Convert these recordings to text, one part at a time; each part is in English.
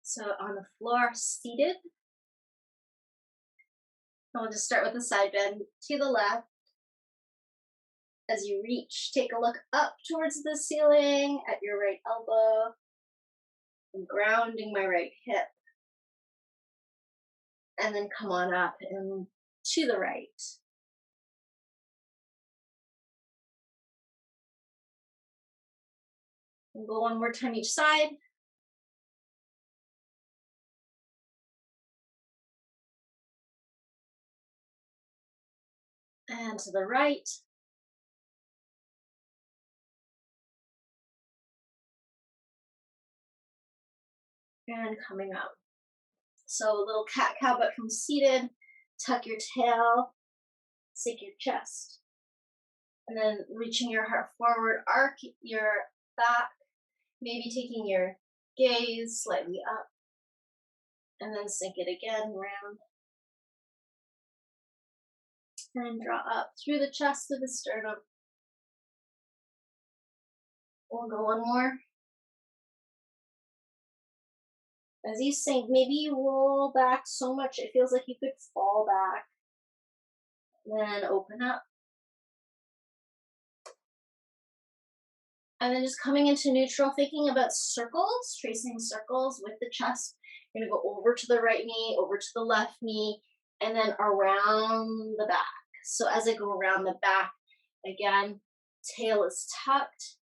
So on the floor, seated. I'll just start with the side bend to the left. As you reach, take a look up towards the ceiling at your right elbow. I'm grounding my right hip. And then come on up and to the right. And go one more time each side. And to the right. And coming up. So a little cat-cow, but from seated. Tuck your tail, sink your chest. And then reaching your heart forward, arc your back, maybe taking your gaze slightly up. And then sink it again, round. And draw up through the chest to the sternum. We'll go one more. As you sink, maybe you roll back so much it feels like you could fall back. Then open up. And then just coming into neutral, thinking about circles, tracing circles with the chest. You're gonna go over to the right knee, over to the left knee, and then around the back. So as I go around the back, again, tail is tucked.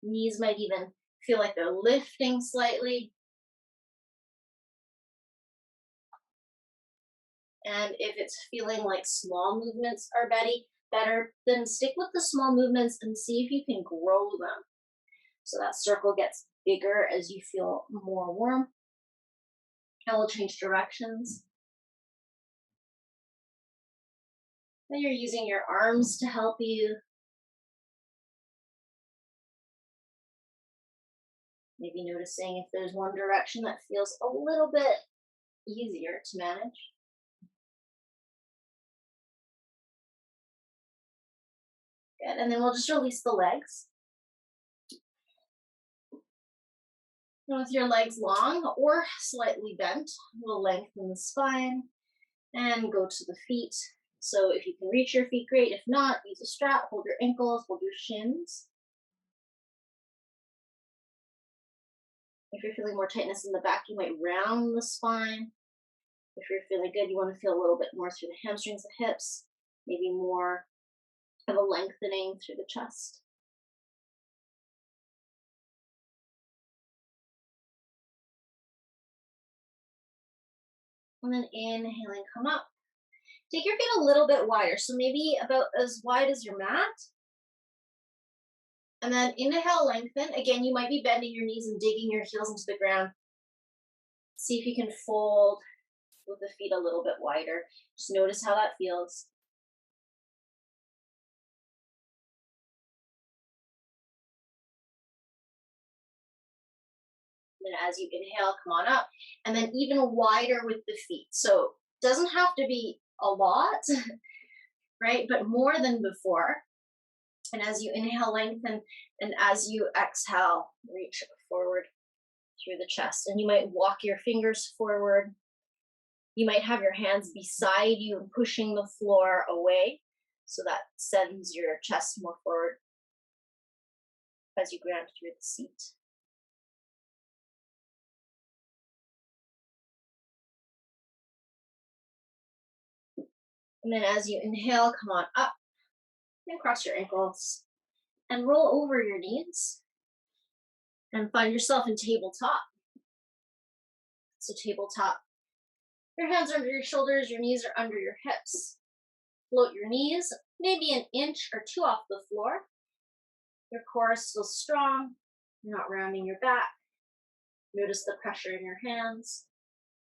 Knees might even feel like they're lifting slightly. And if it's feeling like small movements are better, then stick with the small movements and see if you can grow them. So that circle gets bigger as you feel more warm. And we'll change directions. Then you're using your arms to help you. Maybe noticing if there's one direction that feels a little bit easier to manage. Good, and then we'll just release the legs. And with your legs long or slightly bent, we'll lengthen the spine and go to the feet. So if you can reach your feet, great. If not, use a strap, hold your ankles, hold your shins. If you're feeling more tightness in the back, you might round the spine. If you're feeling good, you want to feel a little bit more through the hamstrings, the hips, maybe more of a lengthening through the chest. And then inhaling, come up. Take your feet a little bit wider, so maybe about as wide as your mat. And then inhale, lengthen. Again, you might be bending your knees and digging your heels into the ground. See if you can fold with the feet a little bit wider. Just notice how that feels. And then as you inhale, come on up. And then even wider with the feet. So it doesn't have to be a lot, right? But more than before. And as you inhale, lengthen. And as you exhale, reach forward through the chest. And you might walk your fingers forward. You might have your hands beside you and pushing the floor away. So that sends your chest more forward as you ground through the seat. And then as you inhale, come on up and cross your ankles and roll over your knees and find yourself in tabletop. So tabletop, your hands are under your shoulders, your knees are under your hips. Float your knees, maybe an inch or two off the floor. Your core is still strong. You're not rounding your back. Notice the pressure in your hands.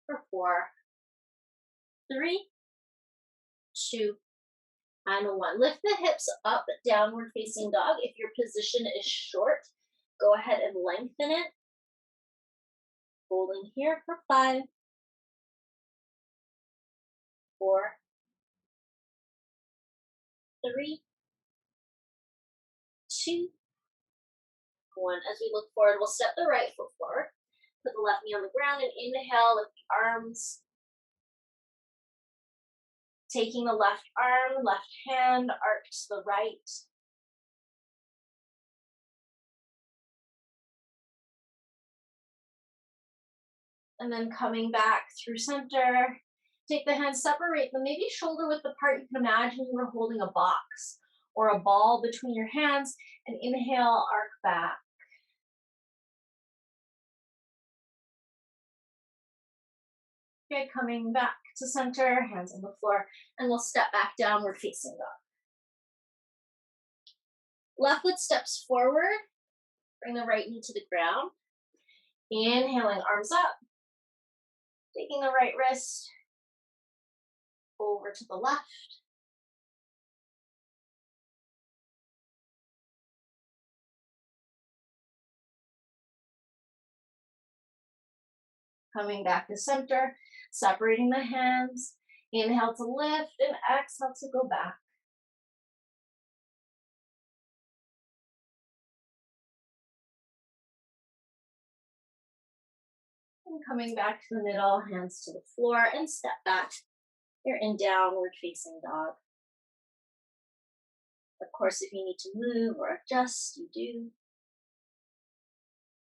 For 4, 3, 2, and 1. Lift the hips up, downward facing dog. If your position is short, go ahead and lengthen it. Holding here for 5, 4, 3, 2, 1. As we look forward, we'll step the right foot forward. Put the left knee on the ground and inhale, lift the arms. Taking the left arm, left hand, arc to the right. And then coming back through center. Take the hands, separate them, maybe shoulder width apart. You can imagine you were holding a box or a ball between your hands, and inhale, arc back. Okay, coming back to center, hands on the floor, and we'll step back downward facing dog. Left foot steps forward, bring the right knee to the ground. Inhaling, arms up. Taking the right wrist over to the left. Coming back to center, separating the hands. Inhale to lift and exhale to go back. And coming back to the middle, hands to the floor and step back. You're in downward facing dog. Of course, if you need to move or adjust, you do.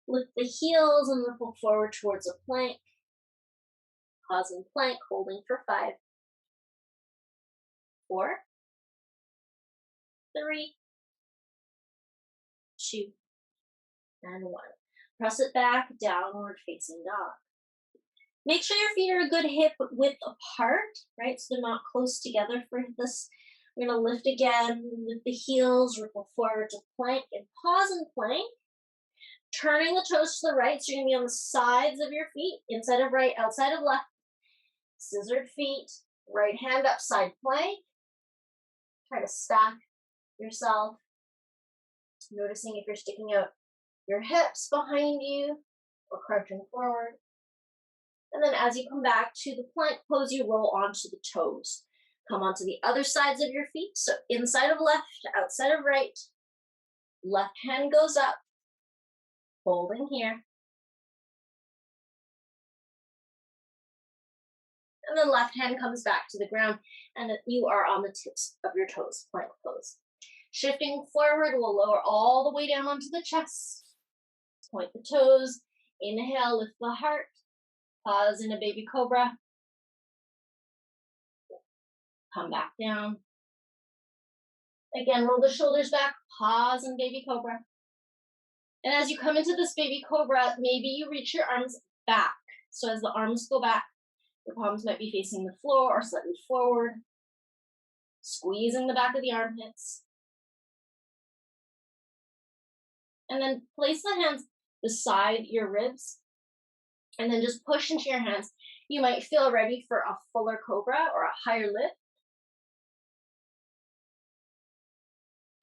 Lift the heels and ripple forward towards a plank. Pause in plank, holding for 5, 4, 3, 2, and 1. Press it back, downward facing dog. Make sure your feet are a good hip width apart, right? So they're not close together for this. We're gonna lift again, lift the heels, ripple forward to plank, and pause in plank. Turning the toes to the right, so you're gonna be on the sides of your feet, inside of right, outside of left. Scissored feet, right hand up, side plank. Try to stack yourself. Noticing if you're sticking out your hips behind you or crouching forward. And then as you come back to the plank pose, you roll onto the toes. Come onto the other sides of your feet. So inside of left, outside of right. Left hand goes up, holding here. And the left hand comes back to the ground, and you are on the tips of your toes, plank pose. Shifting forward, we'll lower all the way down onto the chest. Point the toes. Inhale, lift the heart. Pause in a baby cobra. Come back down. Again, roll the shoulders back. Pause in baby cobra. And as you come into this baby cobra, maybe you reach your arms back. So as the arms go back, your palms might be facing the floor or slightly forward. Squeezing the back of the armpits. And then place the hands beside your ribs. And then just push into your hands. You might feel ready for a fuller cobra or a higher lift.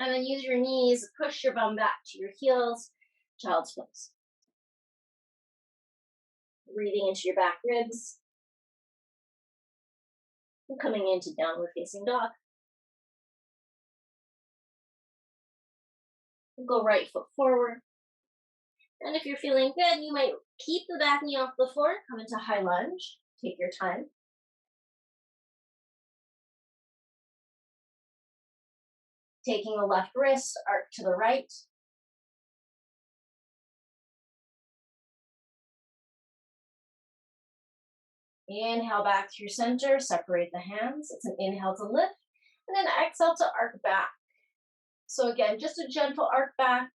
And then use your knees, push your bum back to your heels, child's pose. Breathing into your back ribs. And coming into downward facing dog. Go right foot forward. And if you're feeling good, you might keep the back knee off the floor, come into high lunge. Take your time. Taking the left wrist, arc to the right. Inhale back through center, separate the hands. It's an inhale to lift, and then exhale to arc back. So again, just a gentle arc back.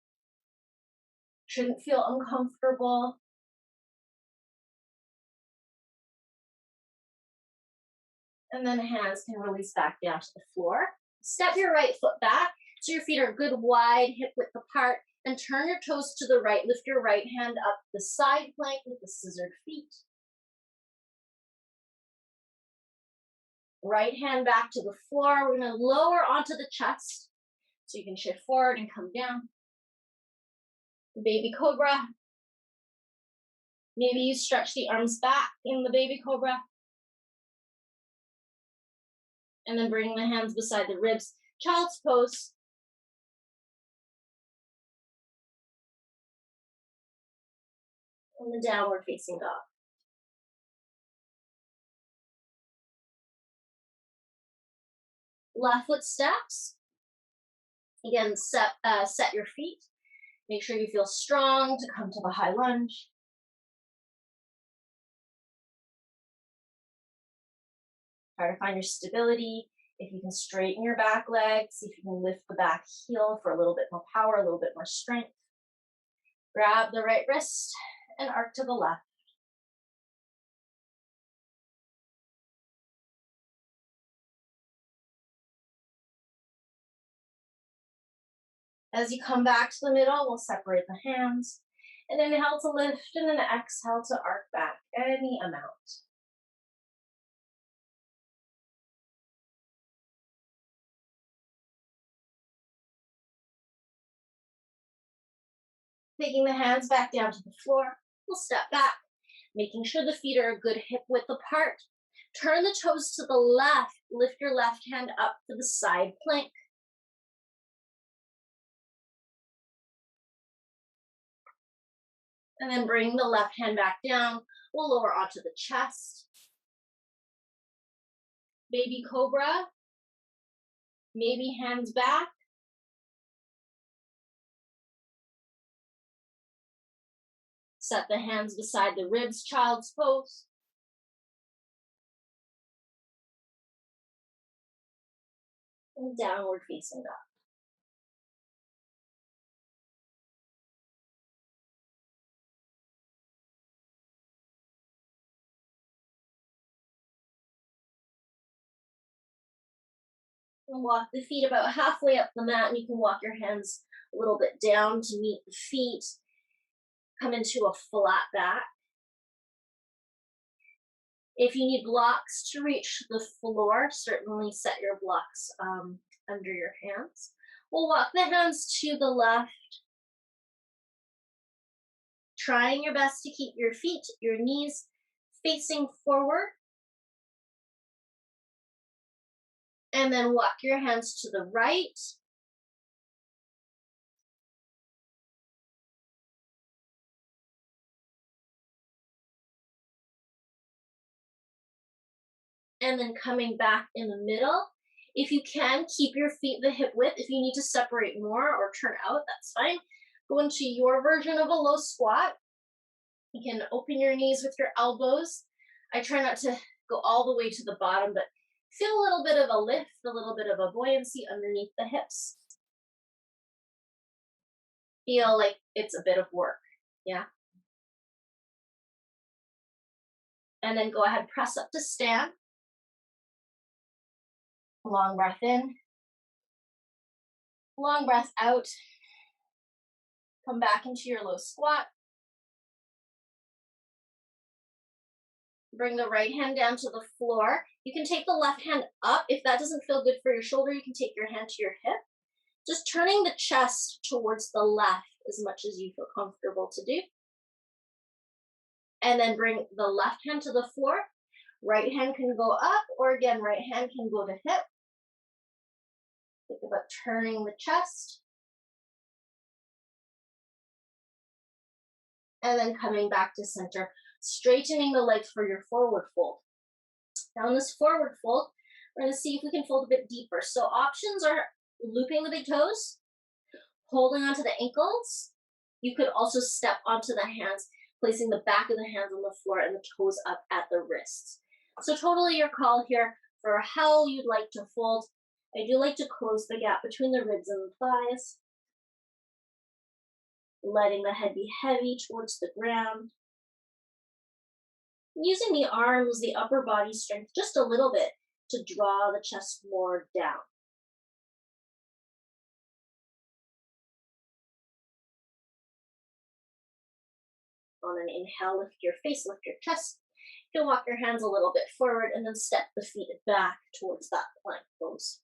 Shouldn't feel uncomfortable. And then hands can release back down to the floor. Step your right foot back so your feet are good wide, hip width apart, and turn your toes to the right. Lift your right hand up the side plank with the scissored feet. Right hand back to the floor. We're going to lower onto the chest so you can shift forward and come down. Baby cobra. Maybe you stretch the arms back in the baby cobra. And then bring the hands beside the ribs. Child's pose. And the downward facing dog. Left foot steps. Again, set your feet. Make sure you feel strong to come to the high lunge. Try to find your stability. If you can straighten your back leg, see if you can lift the back heel for a little bit more power, a little bit more strength. Grab the right wrist and arc to the left. As you come back to the middle, we'll separate the hands. And inhale to lift, and then exhale to arc back any amount. Taking the hands back down to the floor, we'll step back, making sure the feet are a good hip width apart. Turn the toes to the left, lift your left hand up for the side plank. And then bring the left hand back down. We'll lower onto the chest. Baby cobra. Maybe hands back. Set the hands beside the ribs, child's pose. And downward facing dog. And walk the feet about halfway up the mat, and you can walk your hands a little bit down to meet the feet. Come into a flat back. If you need blocks to reach the floor, certainly set your blocks under your hands. We'll walk the hands to the left, trying your best to keep your feet, your knees facing forward. And then walk your hands to the right. And then coming back in the middle. If you can, keep your feet the hip width. If you need to separate more or turn out, that's fine. Go into your version of a low squat. You can open your knees with your elbows. I try not to go all the way to the bottom, but feel a little bit of a lift, a little bit of a buoyancy underneath the hips. Feel like it's a bit of work, yeah? And then go ahead, press up to stand. Long breath in. Long breath out. Come back into your low squat. Bring the right hand down to the floor. You can take the left hand up. If that doesn't feel good for your shoulder, you can take your hand to your hip. Just turning the chest towards the left as much as you feel comfortable to do. And then bring the left hand to the floor. Right hand can go up, or again, right hand can go to hip. Think about turning the chest. And then coming back to center, straightening the legs for your forward fold. Now in this forward fold, we're going to see if we can fold a bit deeper. So options are looping the big toes, holding onto the ankles. You could also step onto the hands, placing the back of the hands on the floor and the toes up at the wrists. So totally your call here for how you'd like to fold. I do like to close the gap between the ribs and the thighs, letting the head be heavy towards the ground. Using the arms, the upper body strength just a little bit to draw the chest more down. On an inhale, lift your face, lift your chest. You can walk your hands a little bit forward and then step the feet back towards that plank pose.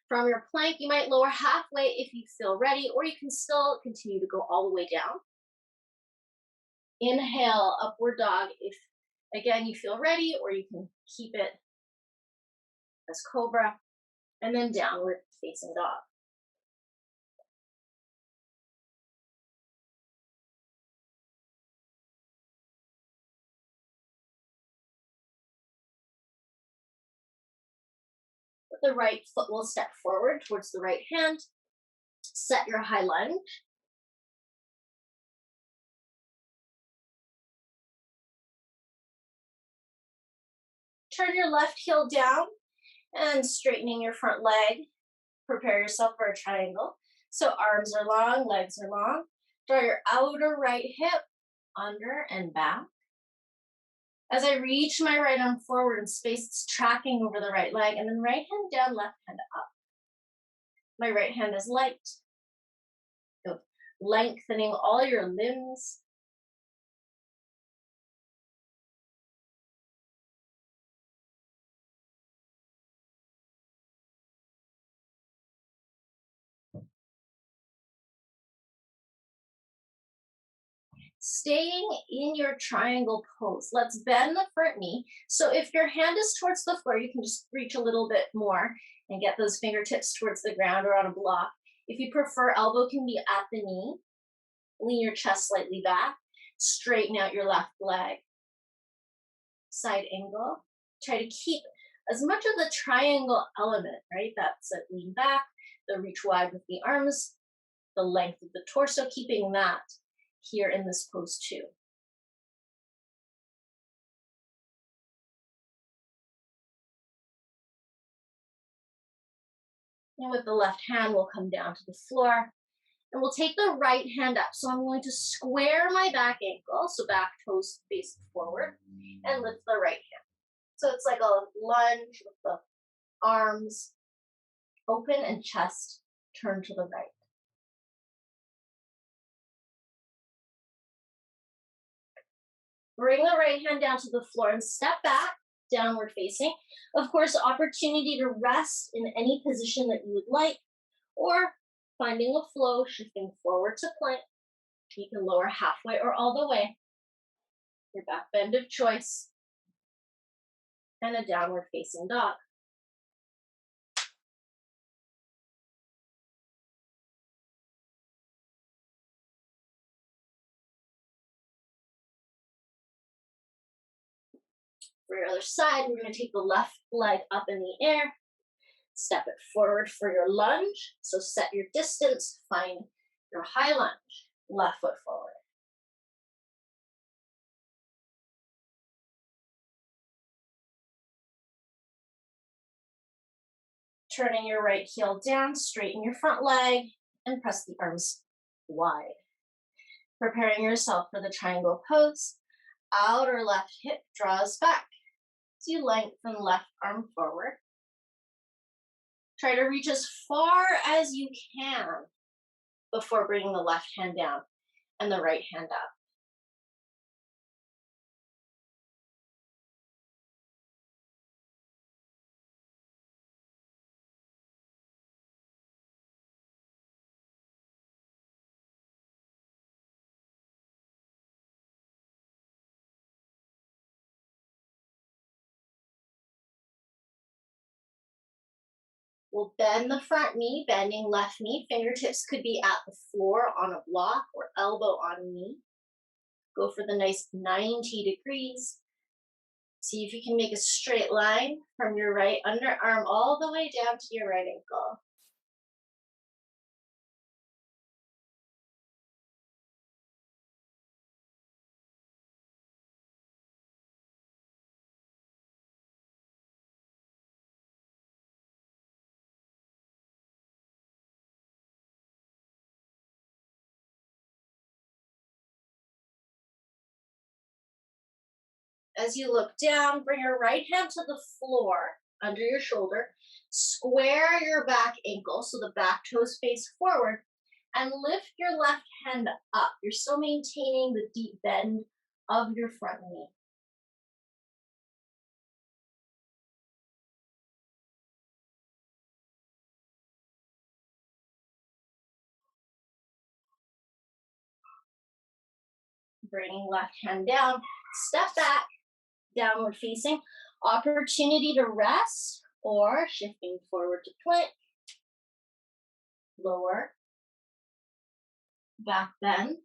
From your plank, you might lower halfway if you feel ready, or you can still continue to go all the way down. Inhale, upward dog if, again, you feel ready, or you can keep it as cobra, and then downward facing dog. The right foot will step forward towards the right hand. Set your high lunge. Turn your left heel down and straightening your front leg. Prepare yourself for a triangle. So arms are long, legs are long. Draw your outer right hip under and back. As I reach my right arm forward in space, it's tracking over the right leg, and then right hand down, left hand up. My right hand is light. Good. Lengthening all your limbs. Staying in your triangle pose. Let's bend the front knee. So if your hand is towards the floor, you can just reach a little bit more and get those fingertips towards the ground or on a block. If you prefer, elbow can be at the knee. Lean your chest slightly back. Straighten out your left leg. Side angle. Try to keep as much of the triangle element, right? That's it. Lean back, the reach wide with the arms, the length of the torso, keeping that here in this pose too. And with the left hand, we'll come down to the floor and we'll take the right hand up. So I'm going to square my back ankle, so back toes face forward, and lift the right hand. So it's like a lunge with the arms open and chest turned to the right. Bring the right hand down to the floor and step back, downward facing. Of course, opportunity to rest in any position that you would like, or finding a flow, shifting forward to plank. You can lower halfway or all the way. Your back bend of choice. And a downward facing dog. For your other side, we're going to take the left leg up in the air. Step it forward for your lunge. So set your distance, find your high lunge. Left foot forward. Turning your right heel down, straighten your front leg, and press the arms wide. Preparing yourself for the triangle pose. Outer left hip draws back. So you lengthen left arm forward. Try to reach as far as you can before bringing the left hand down and the right hand up. We'll bend the front knee, bending left knee. Fingertips could be at the floor on a block or elbow on knee. Go for the nice 90 degrees. See if you can make a straight line from your right underarm all the way down to your right ankle. As you look down, bring your right hand to the floor under your shoulder. Square your back ankle so the back toes face forward and lift your left hand up. You're still maintaining the deep bend of your front knee. Bringing left hand down, step back, downward facing. Opportunity to rest or shifting forward to plank. Lower, back bend,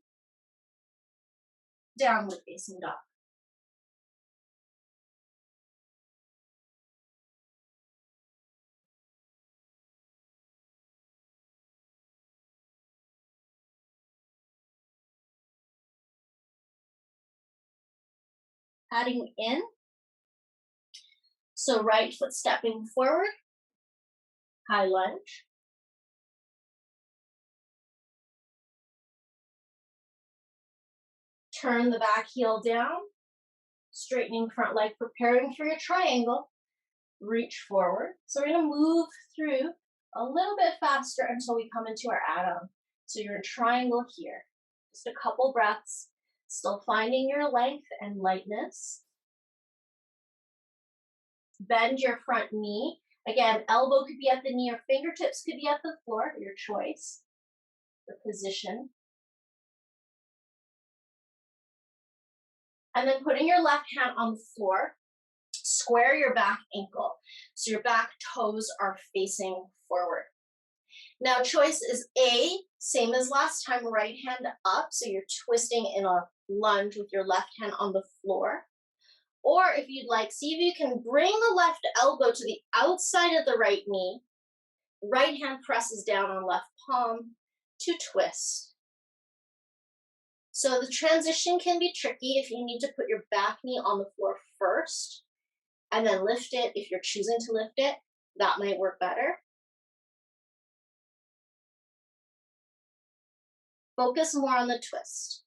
downward facing dog. padding in. So right foot stepping forward, high lunge. Turn the back heel down, straightening front leg, preparing for your triangle. Reach forward. So we're going to move through a little bit faster until we come into our add-on. So you're in triangle here. Just a couple breaths, still finding your length and lightness. Bend your front knee. Again, elbow could be at the knee or fingertips could be at the floor, your choice, the position. And then putting your left hand on the floor, square your back ankle. So your back toes are facing forward. Now choice is A, same as last time, right hand up. So you're twisting in a lunge with your left hand on the floor. Or if you'd like, see if you can bring the left elbow to the outside of the right knee. Right hand presses down on left palm to twist. So the transition can be tricky if you need to put your back knee on the floor first and then lift it. If you're choosing to lift it, that might work better. Focus more on the twist.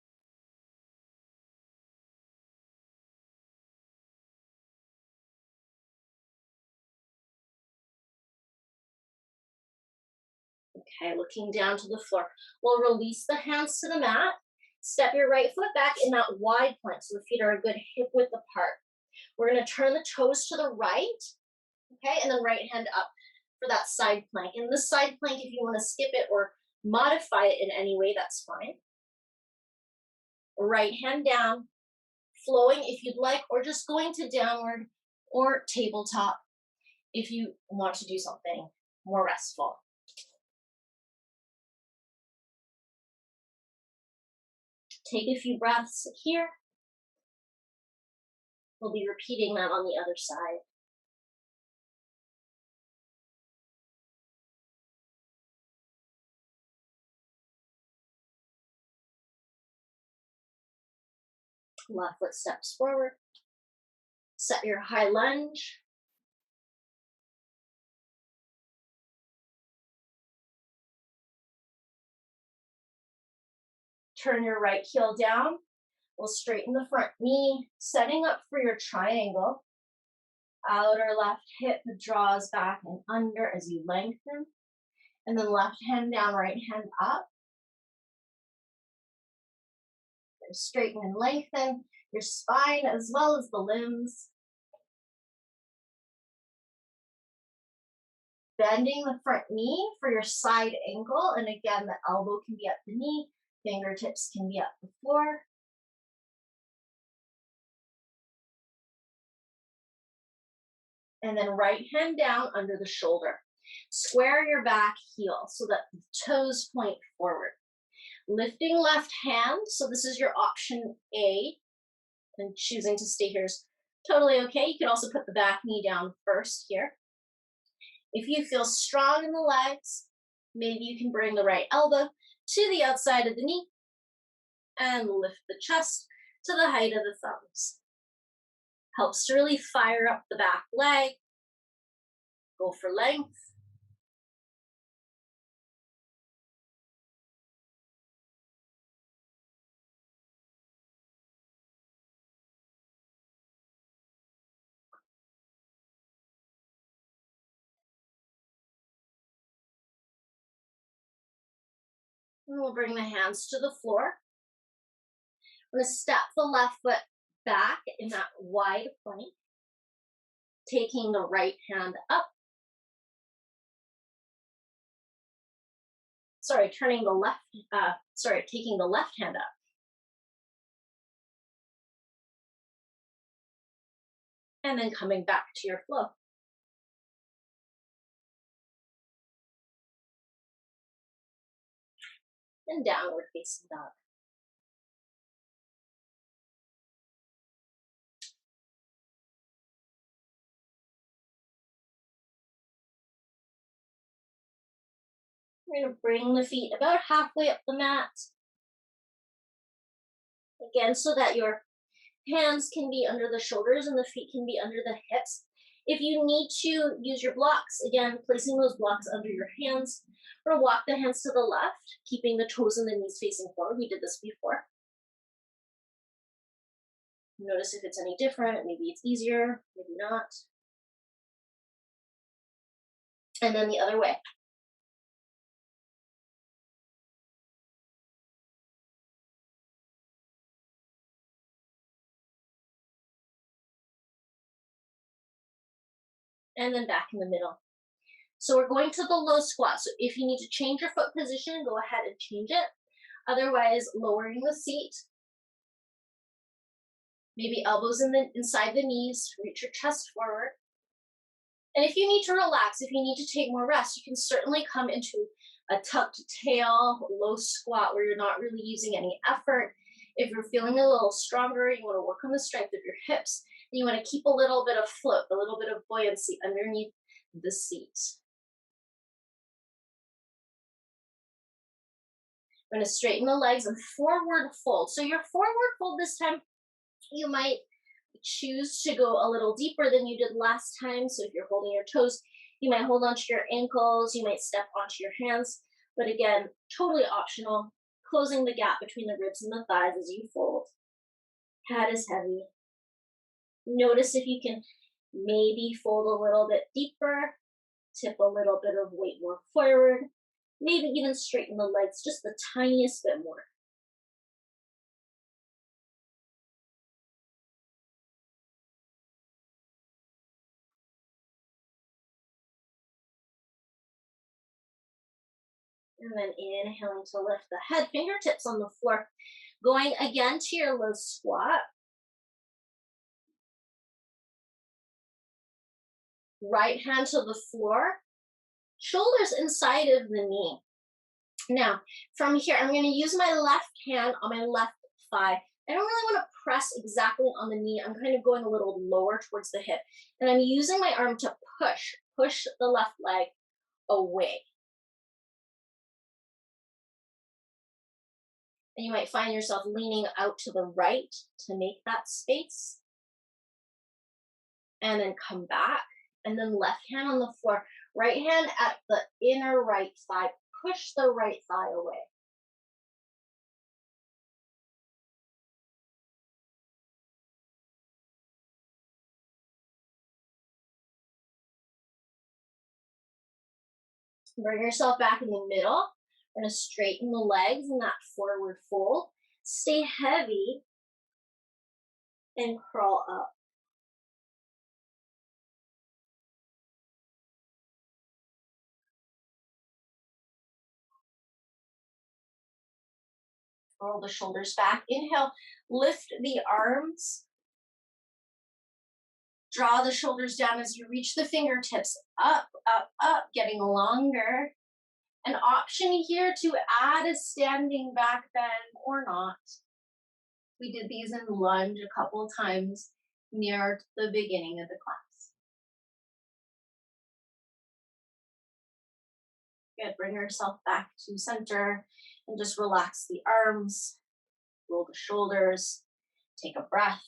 Okay, looking down to the floor. We'll release the hands to the mat. Step your right foot back in that wide plank so the feet are a good hip width apart. We're going to turn the toes to the right, okay, and then right hand up for that side plank. And this side plank, if you want to skip it or modify it in any way, that's fine. Right hand down, flowing if you'd like, or just going to downward or tabletop if you want to do something more restful. Take a few breaths here. We'll be repeating that on the other side. Left foot steps forward. Set your high lunge. Turn your right heel down. We'll straighten the front knee, setting up for your triangle. Outer left hip draws back and under as you lengthen. And then left hand down, right hand up. Straighten and lengthen your spine as well as the limbs. Bending the front knee for your side ankle. And again, the elbow can be at the knee, fingertips can be at the floor. And then right hand down under the shoulder. Square your back heel so that the toes point forward. Lifting left hand, so this is your option A, and choosing to stay here is totally okay. You can also put the back knee down first here. If you feel strong in the legs, maybe you can bring the right elbow to the outside of the knee and lift the chest to the height of the thumbs. Helps to really fire up the back leg. Go for length. And we'll bring the hands to the floor. We're going to step the left foot back in that wide plank, taking the right hand up. Taking the left hand up. And then coming back to your flow. And downward facing dog. We're going to bring the feet about halfway up the mat. Again, so that your Hands can be under the shoulders and the feet can be under the hips. If you need to use your blocks, again, placing those blocks under your hands, or walk the hands to the left, keeping the toes and the knees facing forward. We did this before. Notice if it's any different. Maybe it's easier, maybe not. And then the other way. And then back in the middle. So we're going to the low squat. So if you need to change your foot position, go ahead and change it. Otherwise, lowering the seat. Maybe elbows inside the knees, reach your chest forward. And if you need to relax, if you need to take more rest, you can certainly come into a tucked tail, low squat where you're not really using any effort. If you're feeling a little stronger, you want to work on the strength of your hips, then you want to keep a little bit of float, a little bit of buoyancy underneath the seat. I'm going to straighten the legs and forward fold. So your forward fold this time, you might choose to go a little deeper than you did last time. So if you're holding your toes, you might hold onto your ankles, you might step onto your hands. But again, totally optional. Closing the gap between the ribs and the thighs as you fold. Head is heavy. Notice if you can maybe fold a little bit deeper, tip a little bit of weight more forward, maybe even straighten the legs just the tiniest bit more. And then inhaling to lift the head, fingertips on the floor. Going again to your low squat. Right hand to the floor, shoulders inside of the knee. Now, from here, I'm going to use my left hand on my left thigh. I don't really want to press exactly on the knee. I'm kind of going a little lower towards the hip. And I'm using my arm to push the left leg away. And you might find yourself leaning out to the right to make that space. And then come back. And then left hand on the floor. Right hand at the inner right thigh. Push the right thigh away. Bring yourself back in the middle. We're going to straighten the legs in that forward fold. Stay heavy and crawl up. Roll the shoulders back. Inhale, lift the arms. Draw the shoulders down as you reach the fingertips up, up, up, getting longer. An option here to add a standing back bend or not. We did these in lunge a couple of times near the beginning of the class. Good, bring yourself back to center and just relax the arms, roll the shoulders, take a breath.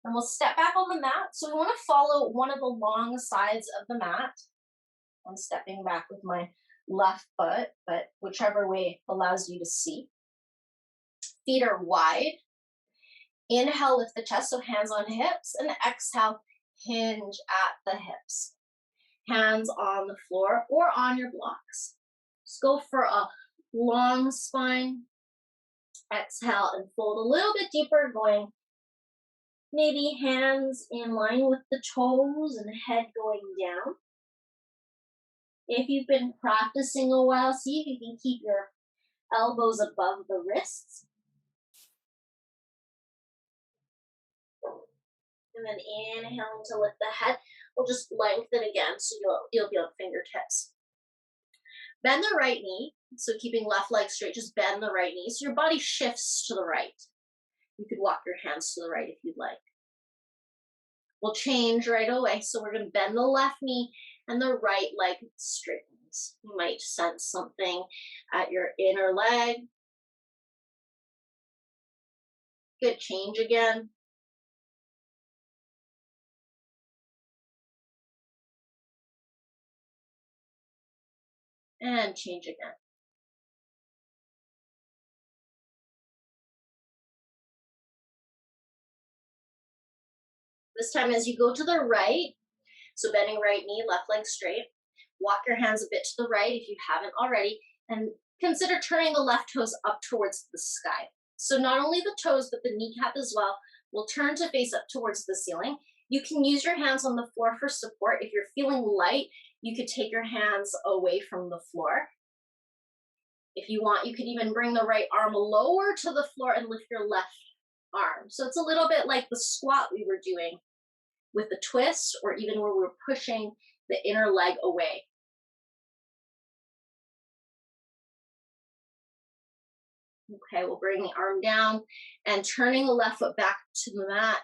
And we'll step back on the mat. So we want to follow one of the long sides of the mat. I'm stepping back with my left foot, but whichever way allows you to see. Feet are wide. Inhale, lift the chest, so hands on hips, and exhale, hinge at the hips. Hands on the floor or on your blocks. Just go for a long spine. Exhale and fold a little bit deeper, going maybe hands in line with the toes and head going down. If you've been practicing a while, see if you can keep your elbows above the wrists. And then inhaling to lift the head. We'll just lengthen again so you'll be on fingertips. Bend the right knee. So keeping left leg straight, just bend the right knee. So your body shifts to the right. You could walk your hands to the right if you'd like. We'll change right away. So we're going to bend the left knee and the right leg straightens. You might sense something at your inner leg. Good, change again. And change again. This time as you go to the right, so bending right knee, left leg straight. Walk your hands a bit to the right if you haven't already, and consider turning the left toes up towards the sky. So not only the toes, but the kneecap as well will turn to face up towards the ceiling. You can use your hands on the floor for support. If you're feeling light, you could take your hands away from the floor. If you want, you could even bring the right arm lower to the floor and lift your left arm. So it's a little bit like the squat we were doing with the twist, or even where we're pushing the inner leg away. Okay, we'll bring the arm down and turning the left foot back to the mat.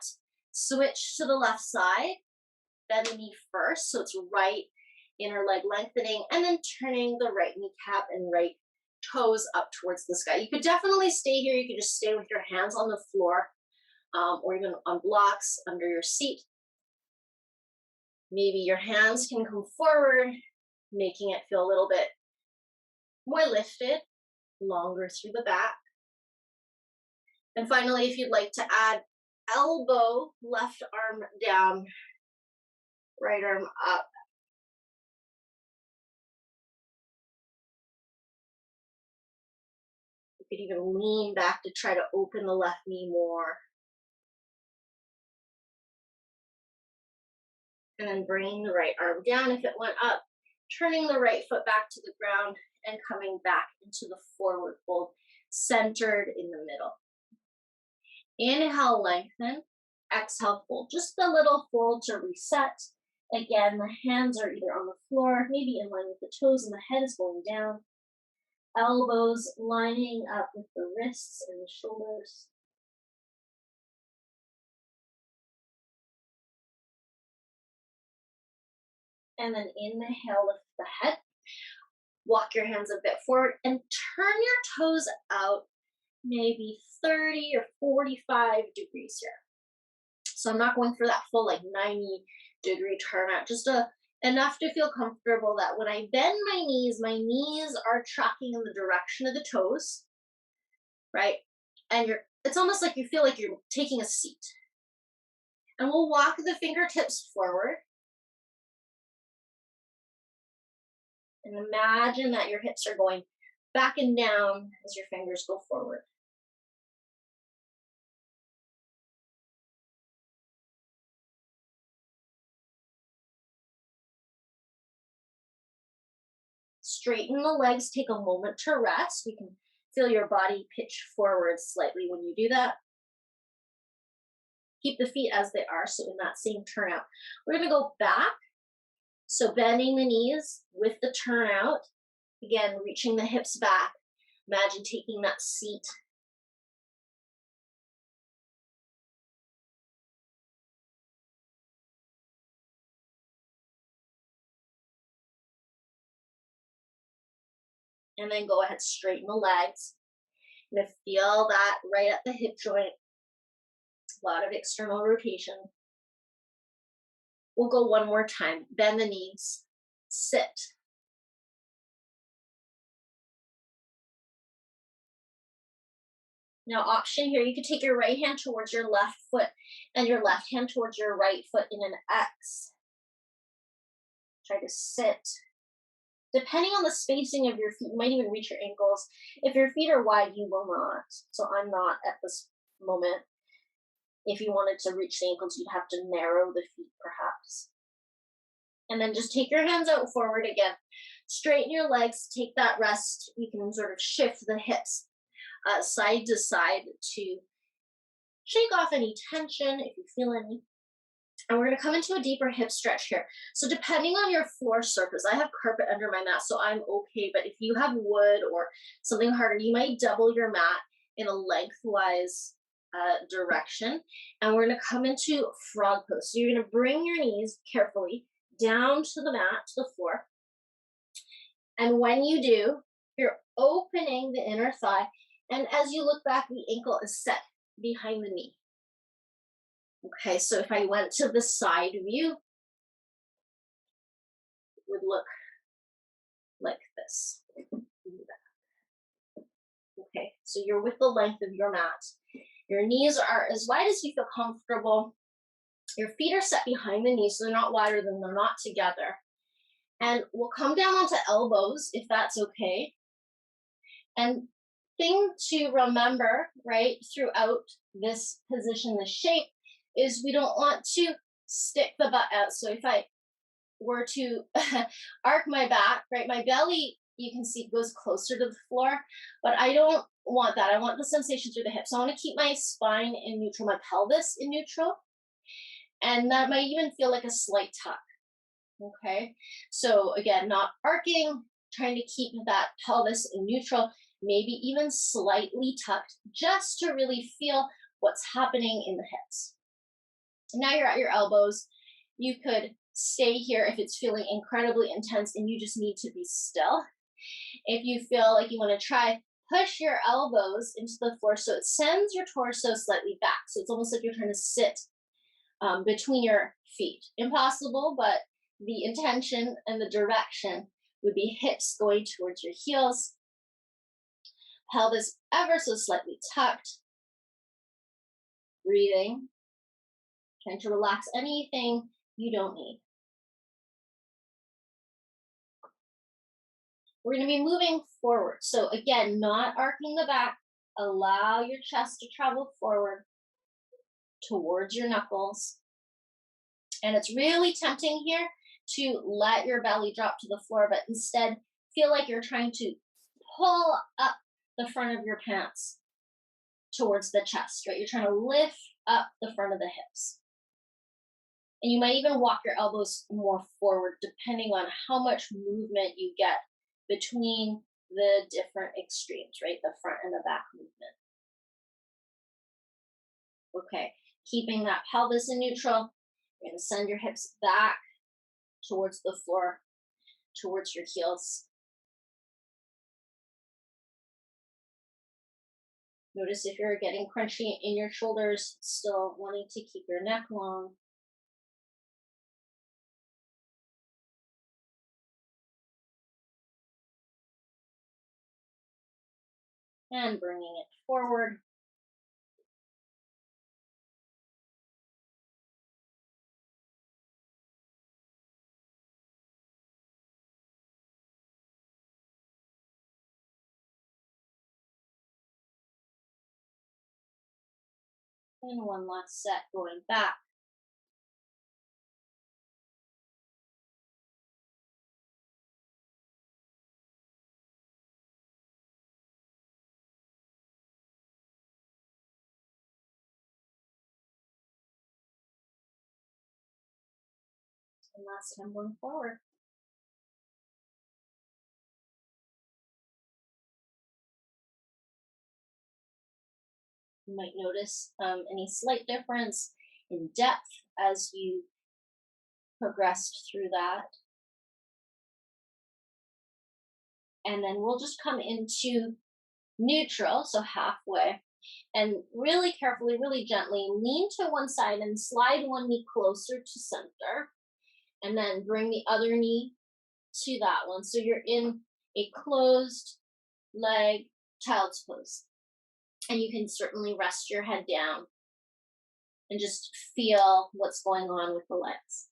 Switch to the left side, bend the knee first, so it's right inner leg lengthening, and then turning the right kneecap and right toes up towards the sky. You could definitely stay here. You could just stay with your hands on the floor, or even on blocks under your seat. Maybe your hands can come forward, making it feel a little bit more lifted, longer through the back. And finally, if you'd like to add elbow, left arm down, right arm up. You could even lean back to try to open the left knee more. And then bringing the right arm down if it went up, turning the right foot back to the ground and coming back into the forward fold, centered in the middle. Inhale, lengthen. Exhale, fold. Just a little fold to reset. Again, the hands are either on the floor, maybe in line with the toes, and the head is going down. Elbows lining up with the wrists and the shoulders. And then inhale, lift the head. Walk your hands a bit forward and turn your toes out maybe 30 or 45 degrees here. So I'm not going for that full like 90-degree turnout, just enough to feel comfortable that when I bend my knees are tracking in the direction of the toes, right? And it's almost like you feel like you're taking a seat. And we'll walk the fingertips forward. And imagine that your hips are going back and down as your fingers go forward. Straighten the legs, take a moment to rest. You can feel your body pitch forward slightly when you do that. Keep the feet as they are, so in that same turnout. We're gonna go back. So bending the knees with the turnout. Again, reaching the hips back. Imagine taking that seat. And then go ahead, straighten the legs. You're gonna feel that right at the hip joint. A lot of external rotation. We'll go one more time. Bend the knees, sit. Now, option here, you can take your right hand towards your left foot and your left hand towards your right foot in an X. Try to sit. Depending on the spacing of your feet, you might even reach your ankles. If your feet are wide, you will not. So I'm not at this moment. If you wanted to reach the ankles, you'd have to narrow the feet perhaps. And then just take your hands out forward again. Straighten your legs, take that rest. You can sort of shift the hips side to side to shake off any tension if you feel any. And we're going to come into a deeper hip stretch here. So depending on your floor surface, I have carpet under my mat, so I'm okay. But if you have wood or something harder, you might double your mat in a lengthwise direction. And we're going to come into frog pose. So you're going to bring your knees carefully down to the mat, to the floor. And when you do, you're opening the inner thigh. And as you look back, the ankle is set behind the knee. Okay, so if I went to the side view, it would look like this. Okay, so you're with the length of your mat. Your knees are as wide as you feel comfortable. Your feet are set behind the knees, so they're not wider than they're not together. And we'll come down onto elbows if that's okay. And thing to remember, right, throughout this position, this shape, is we don't want to stick the butt out. So if I were to arc my back, right, my belly, you can see, goes closer to the floor, but I don't want that. I want the sensation through the hips. So I want to keep my spine in neutral, my pelvis in neutral, and that might even feel like a slight tuck. Okay, so again, not arcing, trying to keep that pelvis in neutral, maybe even slightly tucked, just to really feel what's happening in the hips. Now you're at your elbows. You could stay here if it's feeling incredibly intense and you just need to be still. If you feel like you want to try, push your elbows into the floor so it sends your torso slightly back. So it's almost like you're trying to sit between your feet. Impossible, but the intention and the direction would be hips going towards your heels, pelvis ever so slightly tucked, breathing, trying to relax anything you don't need. We're going to be moving forward. So again, not arcing the back. Allow your chest to travel forward towards your knuckles. And it's really tempting here to let your belly drop to the floor, but instead feel like you're trying to pull up the front of your pants towards the chest, right? You're trying to lift up the front of the hips. And you might even walk your elbows more forward depending on how much movement you get between the different extremes, right? The front and the back movement. Okay, keeping that pelvis in neutral. You're going to send your hips back towards the floor, towards your heels. Notice if you're getting crunchy in your shoulders, still wanting to keep your neck long. And bringing it forward. And one last set going back. And last time going forward. You might notice any slight difference in depth as you progressed through that. And then we'll just come into neutral, so halfway, and really carefully, really gently lean to one side and slide one knee closer to center, and then bring the other knee to that one. So you're in a closed leg child's pose. And you can certainly rest your head down and just feel what's going on with the legs.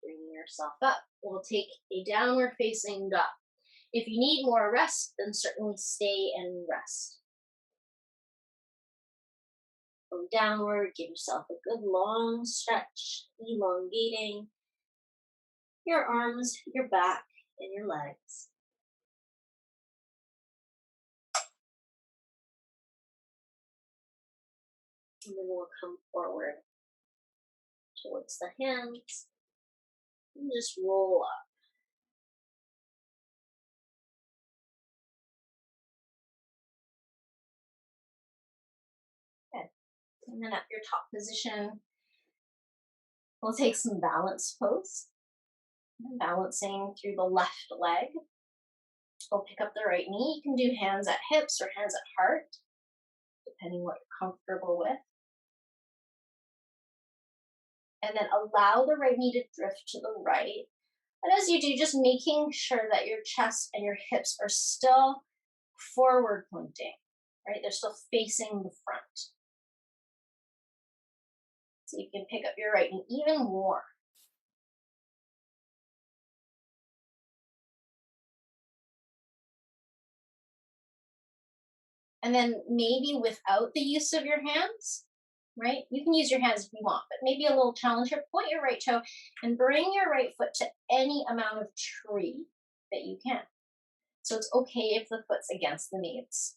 Bringing yourself up, we'll take a downward facing dog. If you need more rest, then certainly stay and rest. Go downward, give yourself a good long stretch, elongating your arms, your back, and your legs. And then we'll come forward towards the hands and just roll up. And then at your top position, we'll take some balance pose. Balancing through the left leg. We'll pick up the right knee. You can do hands at hips or hands at heart, depending what you're comfortable with. And then allow the right knee to drift to the right. And as you do, just making sure that your chest and your hips are still forward pointing, right? They're still facing the front. So you can pick up your right knee even more. And then maybe without the use of your hands, right? You can use your hands if you want, but maybe a little challenge here. Point your right toe and bring your right foot to any amount of tree that you can. So it's okay if the foot's against the knee. It's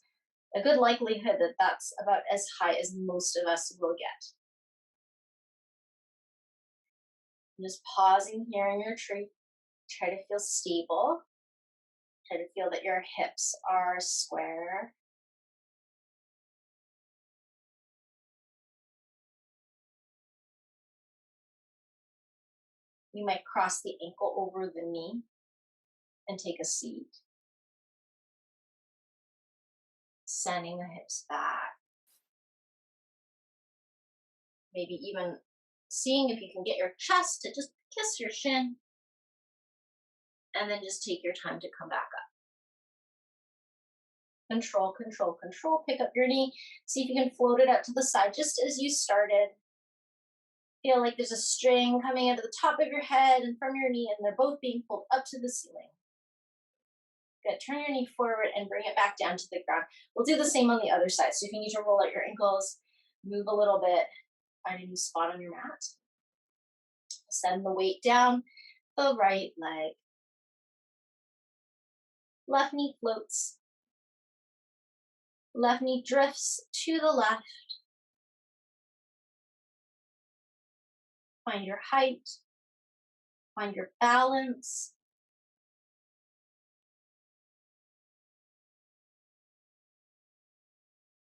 a good likelihood that that's about as high as most of us will get. Just pausing here in your tree. Try to feel stable. Try to feel that your hips are square. You might cross the ankle over the knee and take a seat. Sending the hips back. Maybe even seeing if you can get your chest to just kiss your shin. And then just take your time to come back up. Control, control, control. Pick up your knee. See if you can float it out to the side just as you started. Feel like there's a string coming out of the top of your head and from your knee, and they're both being pulled up to the ceiling. Good. Turn your knee forward and bring it back down to the ground. We'll do the same on the other side. So if you need to roll out your ankles, move a little bit, find a new spot on your mat. Send the weight down the right leg. Left knee floats. Left knee drifts to the left. Find your height. Find your balance.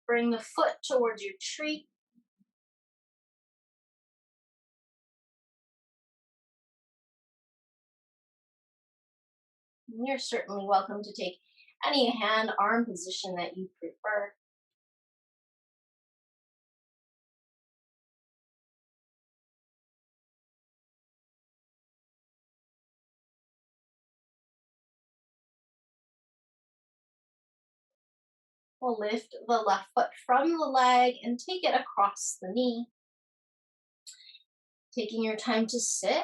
Bring the foot towards your tree. You're certainly welcome to take any hand, arm position that you prefer. We'll lift the left foot from the leg and take it across the knee. Taking your time to sit.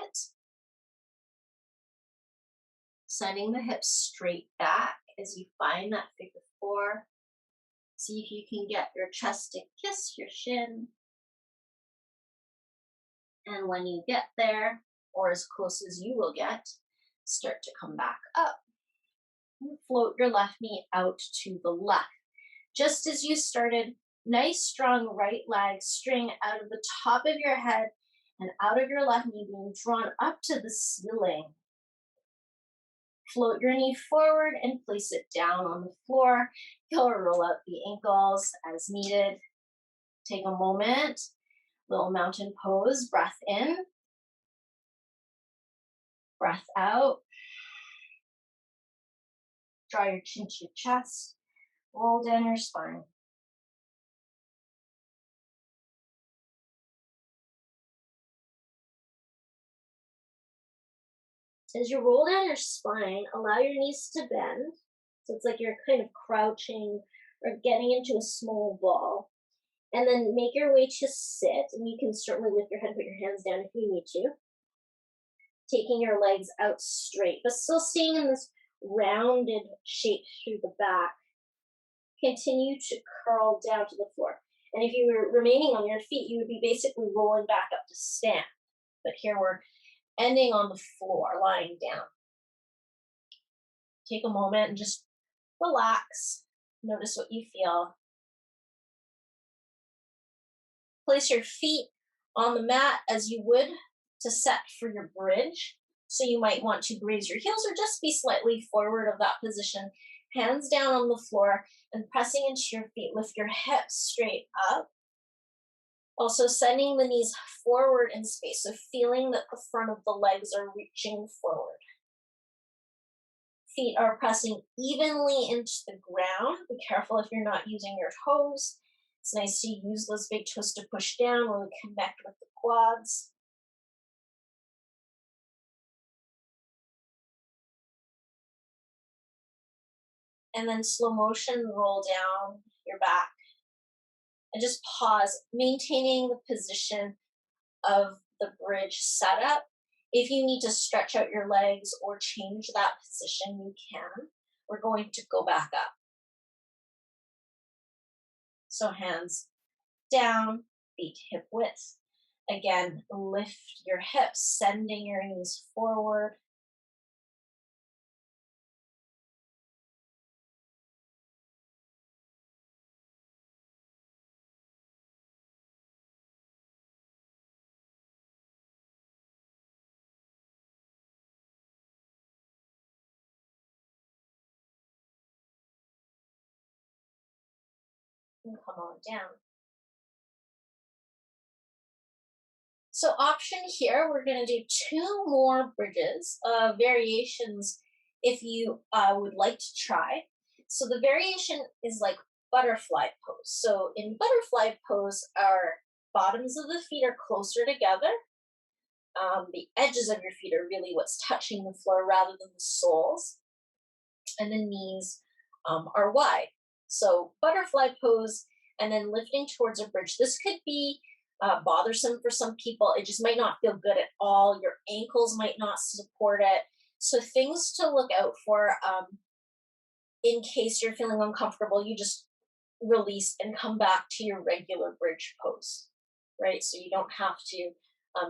Sending the hips straight back as you find that figure four. See if you can get your chest to kiss your shin. And when you get there, or as close as you will get, start to come back up. And float your left knee out to the left. Just as you started, nice strong right leg string out of the top of your head and out of your left knee being drawn up to the ceiling. Float your knee forward and place it down on the floor. You'll roll out the ankles as needed. Take a moment, little mountain pose, breath in, breath out. Draw your chin to your chest, roll down your spine. As you roll down your spine, allow your knees to bend. So it's like you're kind of crouching or getting into a small ball. And then make your way to sit. And you can certainly lift your head, put your hands down if you need to. Taking your legs out straight, but still staying in this rounded shape through the back. Continue to curl down to the floor. And if you were remaining on your feet, you would be basically rolling back up to stand. But here we're ending on the floor, lying down. Take a moment and just relax. Notice what you feel. Place your feet on the mat as you would to set for your bridge. So you might want to raise your heels or just be slightly forward of that position. Hands down on the floor and pressing into your feet. Lift your hips straight up. Also, sending the knees forward in space, so feeling that the front of the legs are reaching forward. Feet are pressing evenly into the ground. Be careful if you're not using your toes. It's nice to use those big toes to push down when we connect with the quads. And then slow motion, roll down your back and just pause, maintaining the position of the bridge setup. If you need to stretch out your legs or change that position, you can. We're going to go back up. So hands down, feet hip width. Again, lift your hips, sending your knees forward. And come on down. So option here, we're going to do two more bridges, variations if you would like to try. So the variation is like butterfly pose. So in butterfly pose, our bottoms of the feet are closer together. The edges of your feet are really what's touching the floor rather than the soles. And the knees are wide. So butterfly pose and then lifting towards a bridge. This could be bothersome for some people. It just might not feel good at all. Your ankles might not support it. So things to look out for in case you're feeling uncomfortable, you just release and come back to your regular bridge pose, right? So you don't have to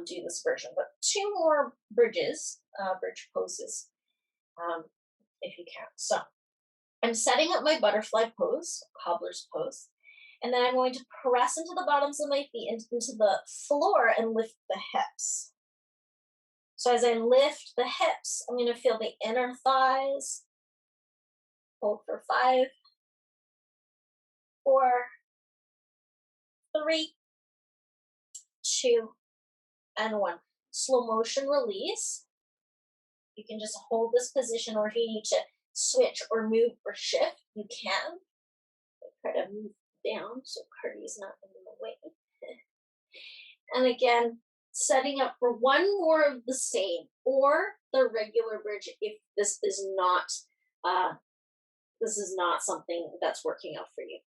do this version, but two more bridges, bridge poses, if you can. So I'm setting up my butterfly pose, cobbler's pose, and then I'm going to press into the bottoms of my feet into the floor and lift the hips. So as I lift the hips, I'm going to feel the inner thighs. Hold for 5, 4, 3, 2, and 1. Slow motion release. You can just hold this position, or if you need to switch or move or shift, you can. Try to move down so Cardi's not in the way. And again, setting up for one more of the same or the regular bridge if this is not something that's working out for you.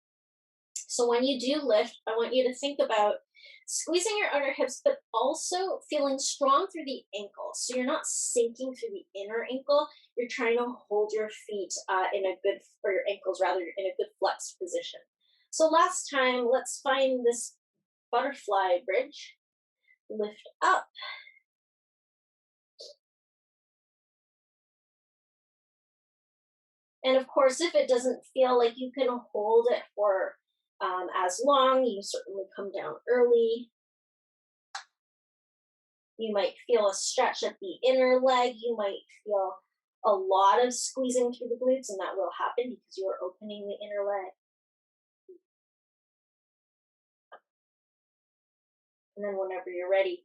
So when you do lift, I want you to think about squeezing your outer hips, but also feeling strong through the ankles. So you're not sinking through the inner ankle. You're trying to hold your feet or your ankles rather, in a good flexed position. So last time, let's find this butterfly bridge. Lift up. And of course, if it doesn't feel like you can hold it for as long, you certainly come down early. You might feel a stretch at the inner leg. You might feel a lot of squeezing through the glutes, and that will happen because you are opening the inner leg. And then whenever you're ready,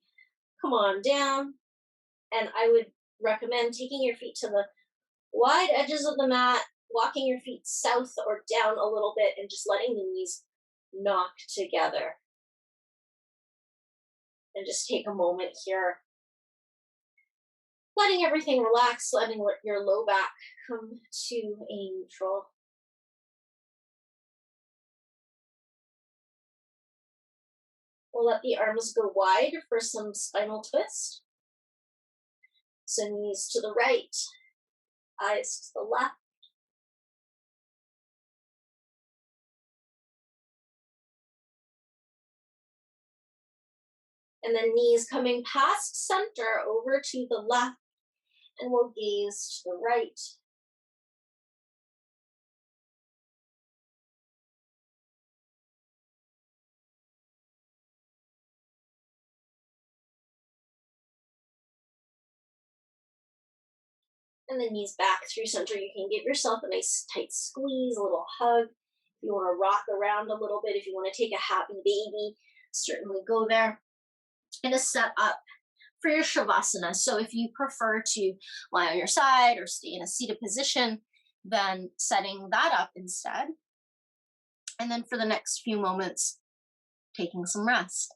come on down. And I would recommend taking your feet to the wide edges of the mat, walking your feet south or down a little bit, and just letting the knees knock together. And just take a moment here, letting everything relax, letting your low back come to a neutral. We'll let the arms go wide for some spinal twist. So knees to the right, eyes to the left. And then knees coming past center over to the left, and we'll gaze to the right. And then knees back through center. You can give yourself a nice tight squeeze, a little hug. If you want to rock around a little bit, if you want to take a happy baby, certainly go there. And a set up for your shavasana. So if you prefer to lie on your side or stay in a seated position, then setting that up instead. And then for the next few moments, taking some rest.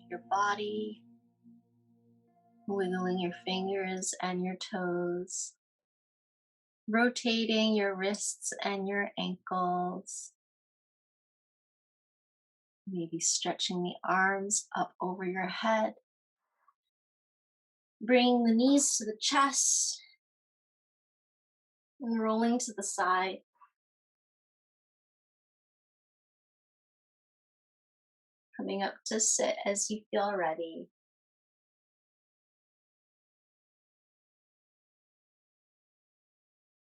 Your body, wiggling your fingers and your toes, rotating your wrists and your ankles, maybe stretching the arms up over your head. Bring the knees to the chest and rolling to the side. Coming up to sit as you feel ready.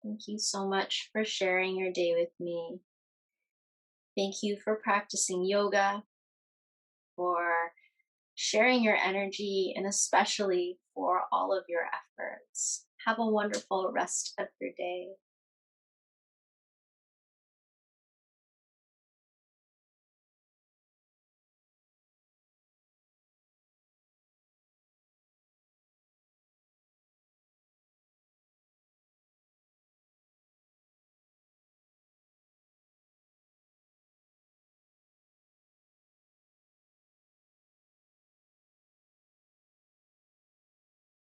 Thank you so much for sharing your day with me. Thank you for practicing yoga, for sharing your energy, and especially for all of your efforts. Have a wonderful rest of your day.